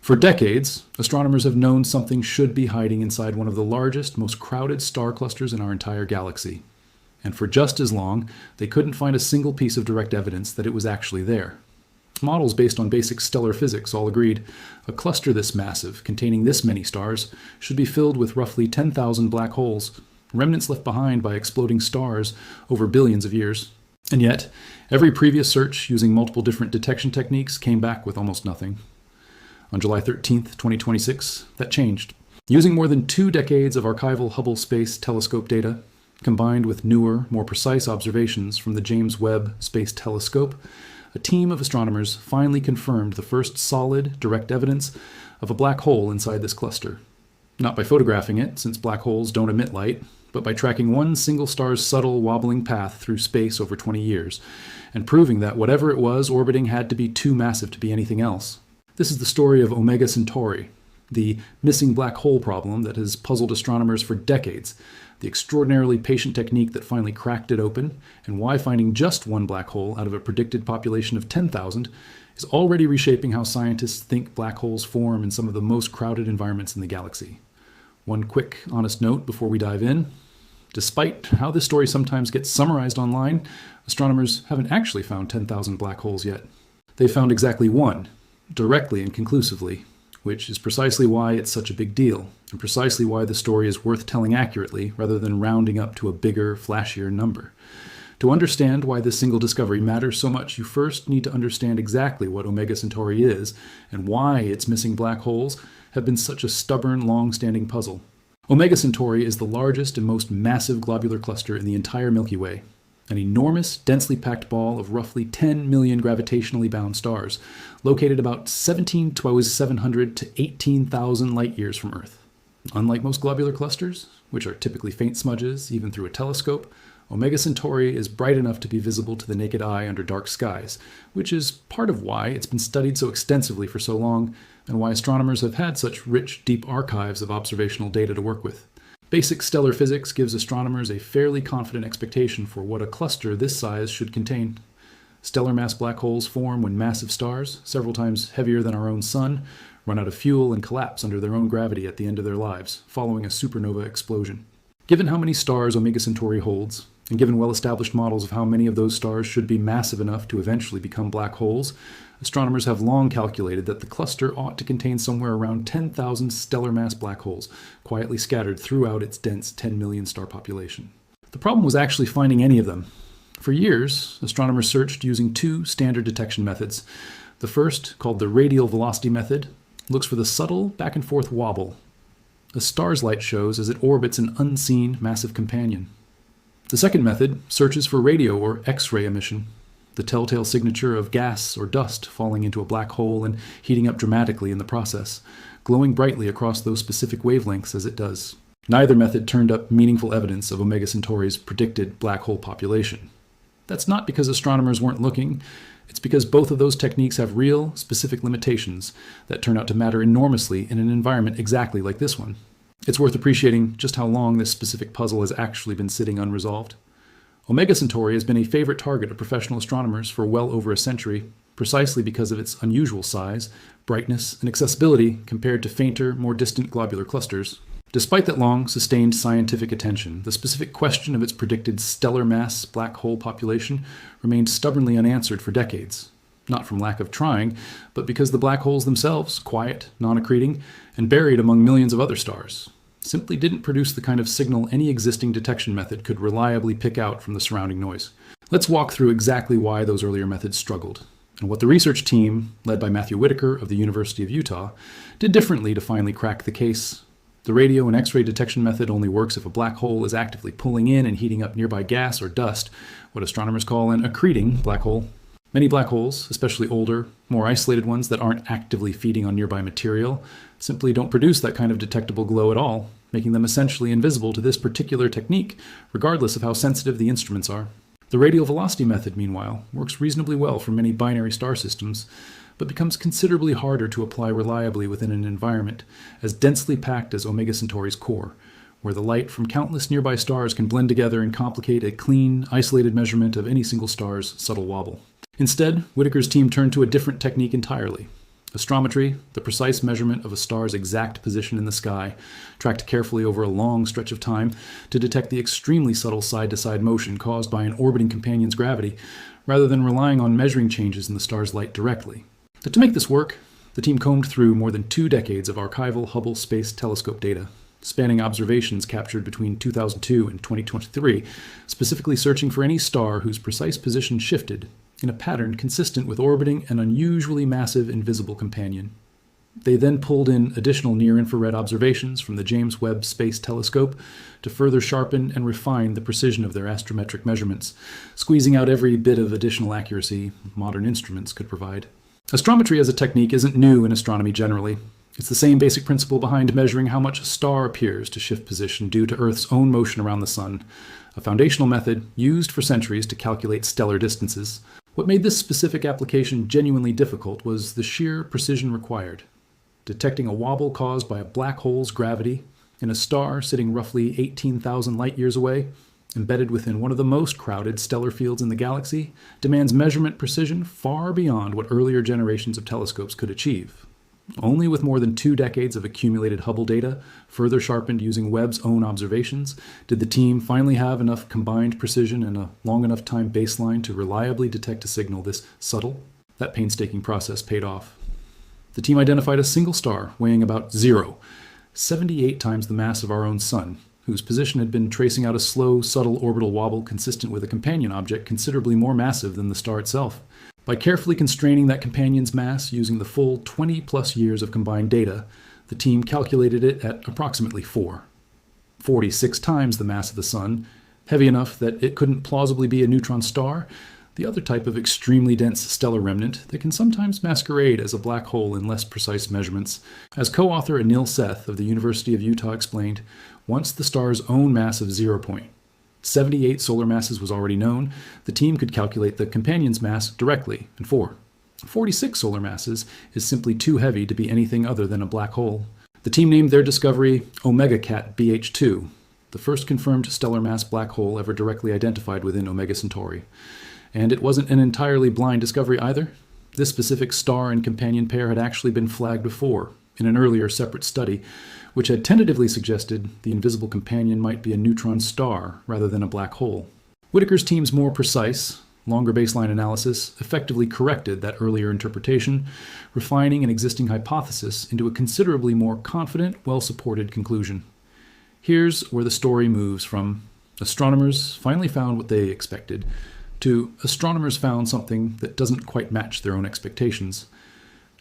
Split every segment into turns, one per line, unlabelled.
For decades, astronomers have known something should be hiding inside one of the largest, most crowded star clusters in our entire galaxy. And for just as long, they couldn't find a single piece of direct evidence that it was actually there. Models based on basic stellar physics all agreed a cluster this massive, containing this many stars, should be filled with roughly 10,000 black holes, remnants left behind by exploding stars over billions of years. And yet, every previous search using multiple different detection techniques came back with almost nothing. On July 13, 2026, that changed. Using more than 2 decades of archival Hubble Space Telescope data, combined with newer, more precise observations from the James Webb Space Telescope, a team of astronomers finally confirmed the first solid, direct evidence of a black hole inside this cluster. Not by photographing it, since black holes don't emit light, but by tracking one single star's subtle, wobbling path through space over 20 years, and proving that whatever it was orbiting had to be too massive to be anything else. This is the story of Omega Centauri, the missing black hole problem that has puzzled astronomers for decades, the extraordinarily patient technique that finally cracked it open, and why finding just one black hole out of a predicted population of 10,000 is already reshaping how scientists think black holes form in some of the most crowded environments in the galaxy. One quick, honest note before we dive in. Despite how this story sometimes gets summarized online, astronomers haven't actually found 10,000 black holes yet. They found exactly one, directly and conclusively, which is precisely why it's such a big deal, and precisely why the story is worth telling accurately rather than rounding up to a bigger, flashier number. To understand why this single discovery matters so much, you first need to understand exactly what Omega Centauri is and why its missing black holes have been such a stubborn, long-standing puzzle. Omega Centauri is the largest and most massive globular cluster in the entire Milky Way, an enormous, densely packed ball of roughly 10 million gravitationally bound stars, located about 17,700 to 18,000 light-years from Earth. Unlike most globular clusters, which are typically faint smudges even through a telescope, Omega Centauri is bright enough to be visible to the naked eye under dark skies, which is part of why it's been studied so extensively for so long, and why astronomers have had such rich, deep archives of observational data to work with. Basic stellar physics gives astronomers a fairly confident expectation for what a cluster this size should contain. Stellar mass black holes form when massive stars, several times heavier than our own sun, run out of fuel and collapse under their own gravity at the end of their lives, following a supernova explosion. Given how many stars Omega Centauri holds, and given well-established models of how many of those stars should be massive enough to eventually become black holes, astronomers have long calculated that the cluster ought to contain somewhere around 10,000 stellar mass black holes, quietly scattered throughout its dense 10 million star population. The problem was actually finding any of them. For years, astronomers searched using 2 standard detection methods. The first, called the radial velocity method, looks for the subtle back-and-forth wobble a star's light shows as it orbits an unseen massive companion. The second method searches for radio or X-ray emission, the telltale signature of gas or dust falling into a black hole and heating up dramatically in the process, glowing brightly across those specific wavelengths as it does. Neither method turned up meaningful evidence of Omega Centauri's predicted black hole population. That's not because astronomers weren't looking. It's because both of those techniques have real, specific limitations that turn out to matter enormously in an environment exactly like this one. It's worth appreciating just how long this specific puzzle has actually been sitting unresolved. Omega Centauri has been a favorite target of professional astronomers for well over a century, precisely because of its unusual size, brightness, and accessibility compared to fainter, more distant globular clusters. Despite that long, sustained scientific attention, the specific question of its predicted stellar mass black hole population remained stubbornly unanswered for decades. Not from lack of trying, but because the black holes themselves, quiet, non-accreting, and buried among millions of other stars, simply didn't produce the kind of signal any existing detection method could reliably pick out from the surrounding noise. Let's walk through exactly why those earlier methods struggled, and what the research team, led by Matthew Whitaker of the University of Utah, did differently to finally crack the case. The radio and X-ray detection method only works if a black hole is actively pulling in and heating up nearby gas or dust, what astronomers call an accreting black hole. Many black holes, especially older, more isolated ones that aren't actively feeding on nearby material, simply don't produce that kind of detectable glow at all, making them essentially invisible to this particular technique, regardless of how sensitive the instruments are. The radial velocity method, meanwhile, works reasonably well for many binary star systems, but becomes considerably harder to apply reliably within an environment as densely packed as Omega Centauri's core, where the light from countless nearby stars can blend together and complicate a clean, isolated measurement of any single star's subtle wobble. Instead, Whitaker's team turned to a different technique entirely, Astrometry, the precise measurement of a star's exact position in the sky, tracked carefully over a long stretch of time to detect the extremely subtle side-to-side motion caused by an orbiting companion's gravity, rather than relying on measuring changes in the star's light directly. But to make this work, the team combed through more than 2 decades of archival Hubble Space Telescope data, spanning observations captured between 2002 and 2023, specifically searching for any star whose precise position shifted in a pattern consistent with orbiting an unusually massive invisible companion. They then pulled in additional near-infrared observations from the James Webb Space Telescope to further sharpen and refine the precision of their astrometric measurements, squeezing out every bit of additional accuracy modern instruments could provide. Astrometry as a technique isn't new in astronomy generally. It's the same basic principle behind measuring how much a star appears to shift position due to Earth's own motion around the Sun, a foundational method used for centuries to calculate stellar distances. What made this specific application genuinely difficult was the sheer precision required. Detecting a wobble caused by a black hole's gravity in a star sitting roughly 18,000 light-years away, embedded within one of the most crowded stellar fields in the galaxy, demands measurement precision far beyond what earlier generations of telescopes could achieve. Only with more than 2 decades of accumulated Hubble data, further sharpened using Webb's own observations, did the team finally have enough combined precision and a long enough time baseline to reliably detect a signal this subtle. That painstaking process paid off. The team identified a single star weighing about 78 times the mass of our own Sun, whose position had been tracing out a slow, subtle orbital wobble consistent with a companion object considerably more massive than the star itself. By carefully constraining that companion's mass using the full 20-plus years of combined data, the team calculated it at approximately 46 times the mass of the Sun, heavy enough that it couldn't plausibly be a neutron star, the other type of extremely dense stellar remnant that can sometimes masquerade as a black hole in less precise measurements. As co-author Anil Seth of the University of Utah explained, once the star's own mass of 0.78 solar masses was already known, the team could calculate the companion's mass directly, and 46 solar masses is simply too heavy to be anything other than a black hole. The team named their discovery Omega Cat BH2, the first confirmed stellar mass black hole ever directly identified within Omega Centauri. And it wasn't an entirely blind discovery either. This specific star and companion pair had actually been flagged before, in an earlier separate study, which had tentatively suggested the invisible companion might be a neutron star rather than a black hole. Whittaker's team's more precise, longer baseline analysis effectively corrected that earlier interpretation, refining an existing hypothesis into a considerably more confident, well-supported conclusion. Here's where the story moves from astronomers finally found what they expected to astronomers found something that doesn't quite match their own expectations.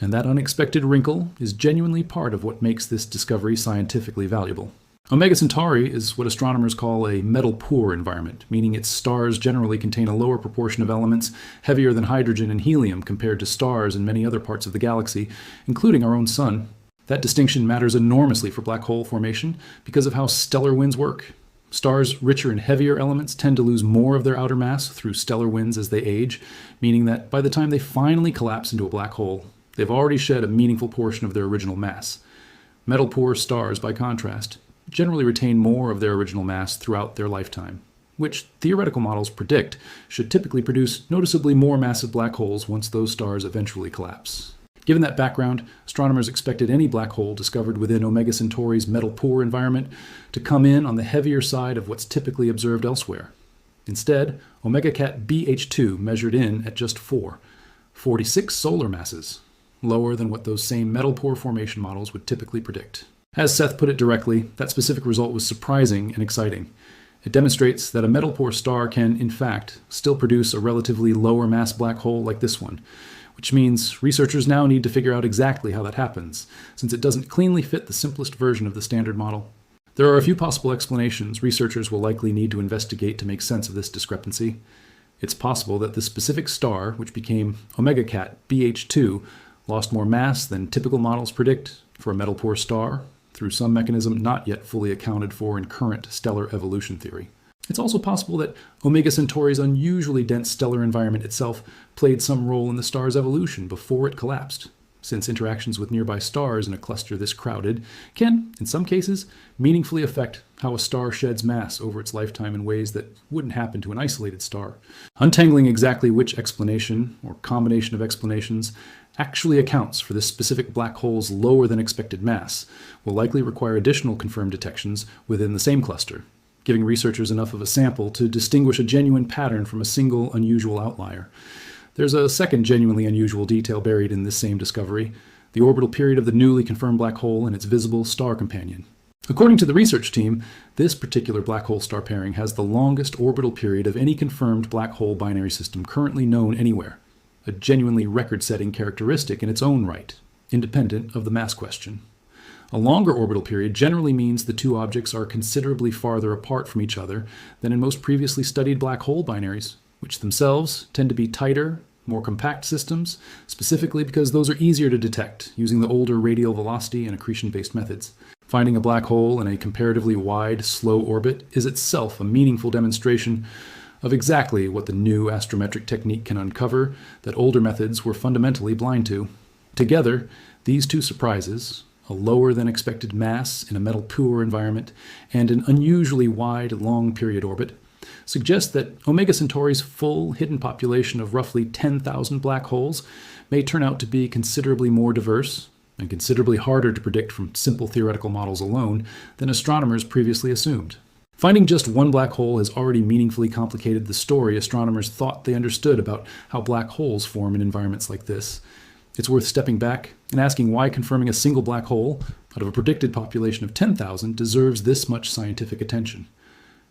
And that unexpected wrinkle is genuinely part of what makes this discovery scientifically valuable. Omega Centauri is what astronomers call a metal-poor environment, meaning its stars generally contain a lower proportion of elements heavier than hydrogen and helium compared to stars in many other parts of the galaxy, including our own Sun. That distinction matters enormously for black hole formation because of how stellar winds work. Stars richer in heavier elements tend to lose more of their outer mass through stellar winds as they age, meaning that by the time they finally collapse into a black hole, they've already shed a meaningful portion of their original mass. Metal-poor stars, by contrast, generally retain more of their original mass throughout their lifetime, which theoretical models predict should typically produce noticeably more massive black holes once those stars eventually collapse. Given that background, astronomers expected any black hole discovered within Omega Centauri's metal-poor environment to come in on the heavier side of what's typically observed elsewhere. Instead, Omega Cat BH2 measured in at just 46 solar masses, lower than what those same metal-poor formation models would typically predict. As Seth put it directly, that specific result was surprising and exciting. It demonstrates that a metal-poor star can, in fact, still produce a relatively lower mass black hole like this one, which means researchers now need to figure out exactly how that happens, since it doesn't cleanly fit the simplest version of the standard model. There are a few possible explanations researchers will likely need to investigate to make sense of this discrepancy. It's possible that the specific star, which became Omega Cat BH2, lost more mass than typical models predict for a metal-poor star, through some mechanism not yet fully accounted for in current stellar evolution theory. It's also possible that Omega Centauri's unusually dense stellar environment itself played some role in the star's evolution before it collapsed, since interactions with nearby stars in a cluster this crowded can, in some cases, meaningfully affect how a star sheds mass over its lifetime in ways that wouldn't happen to an isolated star. Untangling exactly which explanation, or combination of explanations, actually accounts for this specific black hole's lower than expected mass will likely require additional confirmed detections within the same cluster, giving researchers enough of a sample to distinguish a genuine pattern from a single unusual outlier. There's a second genuinely unusual detail buried in this same discovery: the orbital period of the newly confirmed black hole and its visible star companion. According to the research team, this particular black hole star pairing has the longest orbital period of any confirmed black hole binary system currently known anywhere, a genuinely record-setting characteristic in its own right, independent of the mass question. A longer orbital period generally means the two objects are considerably farther apart from each other than in most previously studied black hole binaries, which themselves tend to be tighter, more compact systems, specifically because those are easier to detect using the older radial velocity and accretion-based methods. Finding a black hole in a comparatively wide, slow orbit is itself a meaningful demonstration of exactly what the new astrometric technique can uncover that older methods were fundamentally blind to. Together, these two surprises, a lower than expected mass in a metal-poor environment and an unusually wide, long-period orbit, suggest that Omega Centauri's full hidden population of roughly 10,000 black holes may turn out to be considerably more diverse and considerably harder to predict from simple theoretical models alone than astronomers previously assumed. Finding just one black hole has already meaningfully complicated the story astronomers thought they understood about how black holes form in environments like this. It's worth stepping back and asking why confirming a single black hole out of a predicted population of 10,000 deserves this much scientific attention.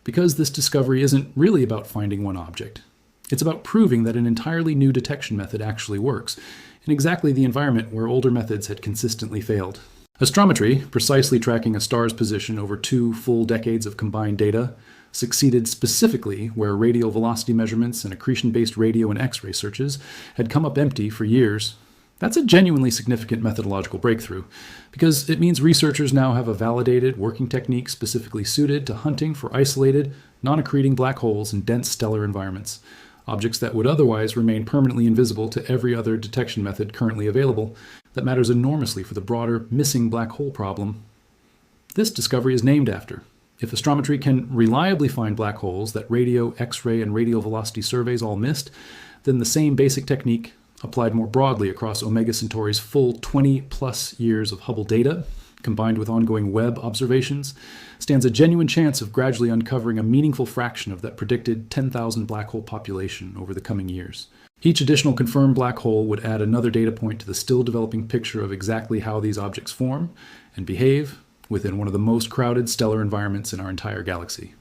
Because this discovery isn't really about finding one object. It's about proving that an entirely new detection method actually works, in exactly the environment where older methods had consistently failed. Astrometry, precisely tracking a star's position over 2 full decades of combined data, succeeded specifically where radial velocity measurements and accretion-based radio and X-ray searches had come up empty for years. That's a genuinely significant methodological breakthrough, because it means researchers now have a validated working technique specifically suited to hunting for isolated, non-accreting black holes in dense stellar environments, objects that would otherwise remain permanently invisible to every other detection method currently available. That matters enormously for the broader missing black hole problem this discovery is named after. If astrometry can reliably find black holes that radio, X-ray, and radial velocity surveys all missed, then the same basic technique, applied more broadly across Omega Centauri's full 20-plus years of Hubble data, combined with ongoing Webb observations, stands a genuine chance of gradually uncovering a meaningful fraction of that predicted 10,000 black hole population over the coming years. Each additional confirmed black hole would add another data point to the still developing picture of exactly how these objects form and behave within one of the most crowded stellar environments in our entire galaxy.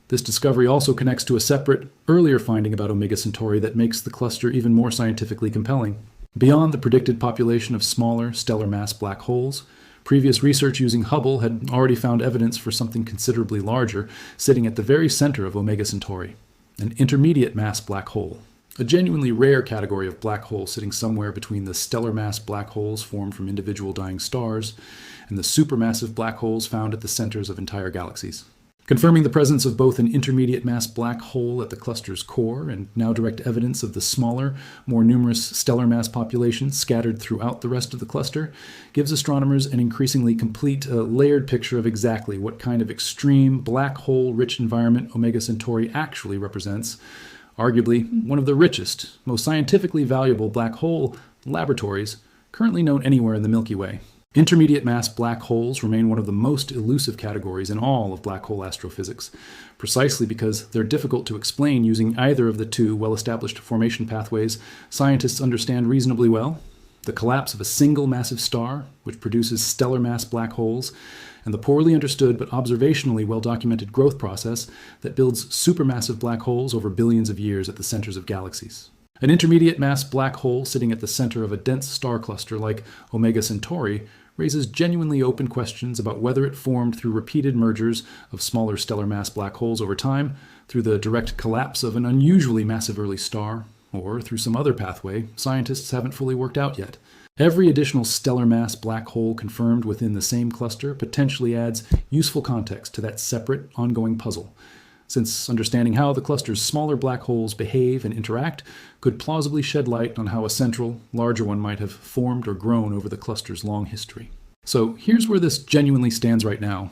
This discovery also connects to a separate, earlier finding about Omega Centauri that makes the cluster even more scientifically compelling. Beyond the predicted population of smaller, stellar mass black holes, previous research using Hubble had already found evidence for something considerably larger sitting at the very center of Omega Centauri, an intermediate mass black hole, a genuinely rare category of black hole sitting somewhere between the stellar mass black holes formed from individual dying stars and the supermassive black holes found at the centers of entire galaxies. Confirming the presence of both an intermediate mass black hole at the cluster's core and now direct evidence of the smaller, more numerous stellar mass populations scattered throughout the rest of the cluster gives astronomers an increasingly complete, layered picture of exactly what kind of extreme black hole-rich environment Omega Centauri actually represents, arguably one of the richest, most scientifically valuable black hole laboratories currently known anywhere in the Milky Way. Intermediate mass black holes remain one of the most elusive categories in all of black hole astrophysics, precisely because they're difficult to explain using either of the two well-established formation pathways scientists understand reasonably well: the collapse of a single massive star, which produces stellar mass black holes, and the poorly understood but observationally well-documented growth process that builds supermassive black holes over billions of years at the centers of galaxies. An intermediate mass black hole sitting at the center of a dense star cluster like Omega Centauri raises genuinely open questions about whether it formed through repeated mergers of smaller stellar mass black holes over time, through the direct collapse of an unusually massive early star, or through some other pathway scientists haven't fully worked out yet. Every additional stellar mass black hole confirmed within the same cluster potentially adds useful context to that separate, ongoing puzzle, since understanding how the cluster's smaller black holes behave and interact could plausibly shed light on how a central, larger one might have formed or grown over the cluster's long history. So here's where this genuinely stands right now.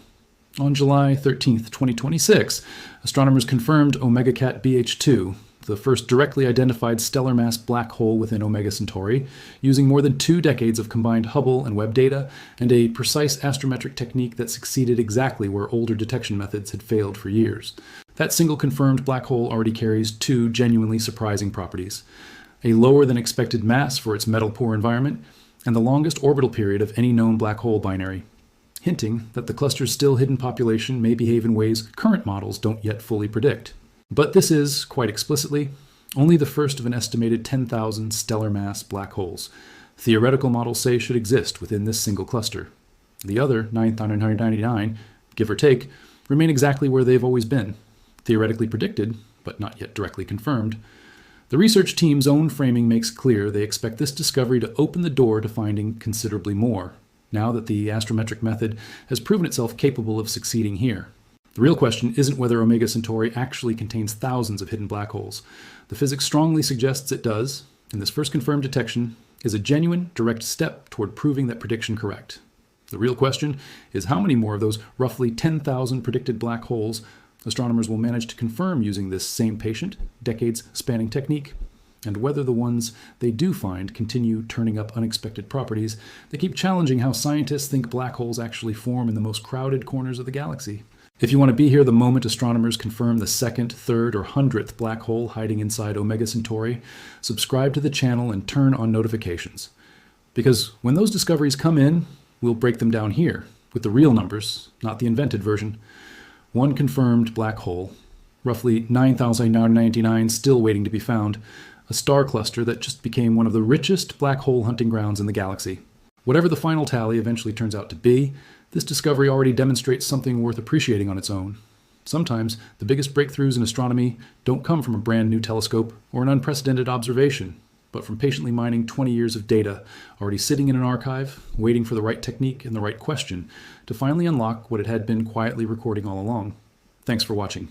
On July 13th, 2026, astronomers confirmed Omega Cat BH2, the first directly identified stellar mass black hole within Omega Centauri, using more than 2 decades of combined Hubble and Webb data and a precise astrometric technique that succeeded exactly where older detection methods had failed for years. That single confirmed black hole already carries 2 genuinely surprising properties: a lower than expected mass for its metal-poor environment, and the longest orbital period of any known black hole binary, hinting that the cluster's still hidden population may behave in ways current models don't yet fully predict. But this is, quite explicitly, only the first of an estimated 10,000 stellar mass black holes theoretical models say should exist within this single cluster. The other 9,999, give or take, remain exactly where they've always been, theoretically predicted, but not yet directly confirmed. The research team's own framing makes clear they expect this discovery to open the door to finding considerably more, now that the astrometric method has proven itself capable of succeeding here. The real question isn't whether Omega Centauri actually contains thousands of hidden black holes. The physics strongly suggests it does, and this first confirmed detection is a genuine, direct step toward proving that prediction correct. The real question is how many more of those roughly 10,000 predicted black holes astronomers will manage to confirm using this same patient, decades-spanning technique, and whether the ones they do find continue turning up unexpected properties that keep challenging how scientists think black holes actually form in the most crowded corners of the galaxy. If you want to be here the moment astronomers confirm the 2nd, 3rd, or 100th black hole hiding inside Omega Centauri, subscribe to the channel and turn on notifications. Because when those discoveries come in, we'll break them down here, with the real numbers, not the invented version. One confirmed black hole, roughly 9,999 still waiting to be found, a star cluster that just became one of the richest black hole hunting grounds in the galaxy. Whatever the final tally eventually turns out to be, this discovery already demonstrates something worth appreciating on its own. Sometimes, the biggest breakthroughs in astronomy don't come from a brand new telescope or an unprecedented observation, but from patiently mining 20 years of data, already sitting in an archive, waiting for the right technique and the right question to finally unlock what it had been quietly recording all along. Thanks for watching.